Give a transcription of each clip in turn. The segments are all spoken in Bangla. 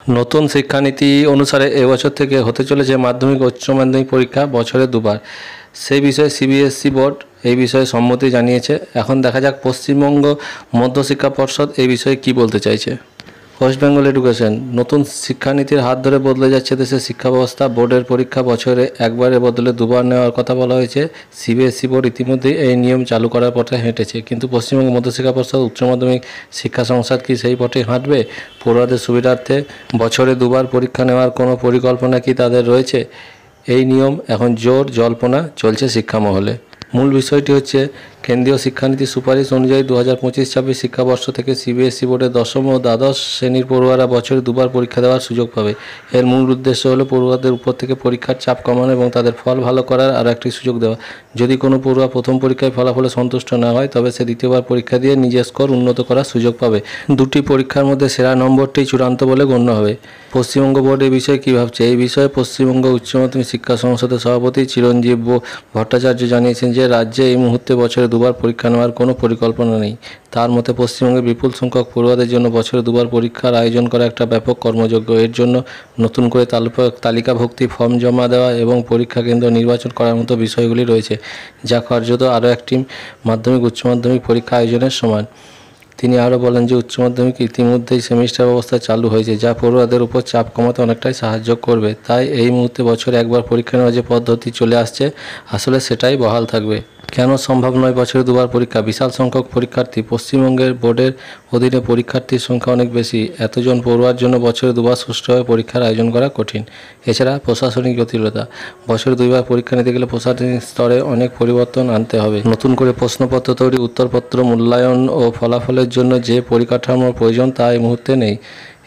নতুন শিক্ষানীতি অনুসারে এবছর থেকে হতে চলেছে মাধ্যমিক ও উচ্চ মাধ্যমিক পরীক্ষা বছরে দুবার। সেই বিষয়ে সিবিএসই বোর্ড এই বিষয়ে সম্মতি জানিয়েছে। এখন দেখা যাক পশ্চিমবঙ্গ মধ্যশিক্ষা পর্ষদ এই বিষয়ে কি বলতে চাইছে। ওয়েস্ট বেঙ্গল এডুকেশন নতুন শিক্ষানীতির হাত ধরে বদলে যাচ্ছে দেশের শিক্ষা ব্যবস্থা। বোর্ডের পরীক্ষা বছরে একবারের বদলে দুবার নেওয়ার কথা বলা হয়েছে। সিবিএসই বোর্ড ইতিমধ্যেই এই নিয়ম চালু করার পথে হেঁটেছে, কিন্তু পশ্চিমবঙ্গ মধ্যশিক্ষা পর্ষদ উচ্চ মাধ্যমিক শিক্ষা সংসদ কি সেই পথে হাঁটবে? পড়ুয়াদের সুবিধার্থে বছরে দুবার পরীক্ষা নেওয়ার কোনো পরিকল্পনা কি তাদের রয়েছে? এই নিয়ম এখন জোর জল্পনা চলছে শিক্ষা মহলে। মূল বিষয়টি হচ্ছে কেন্দ্রীয় শিক্ষানীতি সুপারিশ অনুযায়ী 2025-26 শিক্ষাবর্ষ থেকে সিবিএসই বোর্ডের দশম ও দ্বাদশ শ্রেণীর পড়ুয়ারা বছরে দুবার পরীক্ষা দেওয়ার সুযোগ পাবে। এর মূল উদ্দেশ্য হলো পড়ুয়াদের উপর থেকে পরীক্ষার চাপ কমানো এবং তাদের ফল ভালো করার আর একটি সুযোগ দেওয়া। যদি কোনো পড়ুয়া প্রথম পরীক্ষায় ফলাফলে সন্তুষ্ট না হয়, তবে সে দ্বিতীয়বার পরীক্ষা দিয়ে নিজের স্কোর উন্নত করার সুযোগ পাবে। দুটি পরীক্ষার মধ্যে সেরা নম্বরটি চূড়ান্ত বলে গণ্য হবে। পশ্চিমবঙ্গ বোর্ড এই বিষয়ে কী ভাবছে? এই বিষয়ে পশ্চিমবঙ্গ উচ্চ মাধ্যমিক শিক্ষা সংসদের সভাপতি চিরঞ্জীব ভট্টাচার্য জানিয়েছেন যে রাজ্যে এই মুহূর্তে বছরে দুবার পরীক্ষা নেওয়ার কোনো পরিকল্পনা নেই। তার মতে পশ্চিমবঙ্গে বিপুল সংখ্যক পড়ুয়াদের জন্য বছরে দুবার পরীক্ষার আয়োজন করা একটা ব্যাপক কর্মযজ্ঞ। এর জন্য নতুন করে তালিকাভুক্তি ফর্ম জমা দেওয়া এবং পরীক্ষা কেন্দ্র নির্বাচন করার মতো বিষয়গুলি রয়েছে, যা কার্যত আরও একটি মাধ্যমিক উচ্চ মাধ্যমিক পরীক্ষা আয়োজনের সমান। তিনি আরও বলেন যে উচ্চ মাধ্যমিক ইতিমধ্যেই সেমিস্টার ব্যবস্থা চালু হয়েছে, যা পড়ুয়াদের উপর চাপ কমাতে অনেকটাই সাহায্য করবে। তাই এই মুহূর্তে বছরে একবার পরীক্ষা নেওয়ার যে পদ্ধতি চলে আসছে, আসলে সেটাই বহাল থাকবে। কেন সম্ভব নয় বছরে দুবার পরীক্ষা? বিশাল সংখ্যক পরীক্ষার্থী। পশ্চিমবঙ্গের বোর্ডের অধীনে পরীক্ষার্থীর সংখ্যা অনেক বেশি। এতজন পড়ুয়ার জন্য বছরে দুবার সুষ্ঠুভাবে পরীক্ষার আয়োজন করা কঠিন। এছাড়া প্রশাসনিক জটিলতা। বছরে দুইবার পরীক্ষা নিতে গেলে প্রশাসনিক স্তরে অনেক পরিবর্তন আনতে হবে। নতুন করে প্রশ্নপত্র তৈরি, উত্তরপত্র মূল্যায়ন ও ফলাফলের জন্য যে পরিকাঠামোর প্রয়োজন তা এই মুহূর্তে নেই।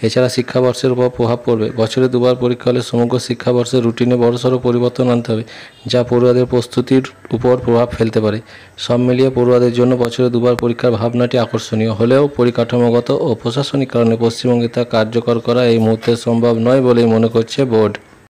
এছাড়া শিক্ষাবর্ষের উপর প্রভাব পড়বে। বছরে দুবার পরীক্ষা হলে সমগ্র শিক্ষাবর্ষের রুটিনে বড়সড় পরিবর্তন আনতে হবে, যা পড়ুয়াদের প্রস্তুতির উপর প্রভাব ফেলতে পারে। সব মিলিয়ে পড়ুয়াদের জন্য বছরে দুবার পরীক্ষার ভাবনাটি আকর্ষণীয় হলেও পরিকাঠামোগত ও প্রশাসনিক কারণে পশ্চিমবঙ্গে তা কার্যকর করা এই মুহূর্তে সম্ভব নয় বলেই মনে করছে বোর্ড।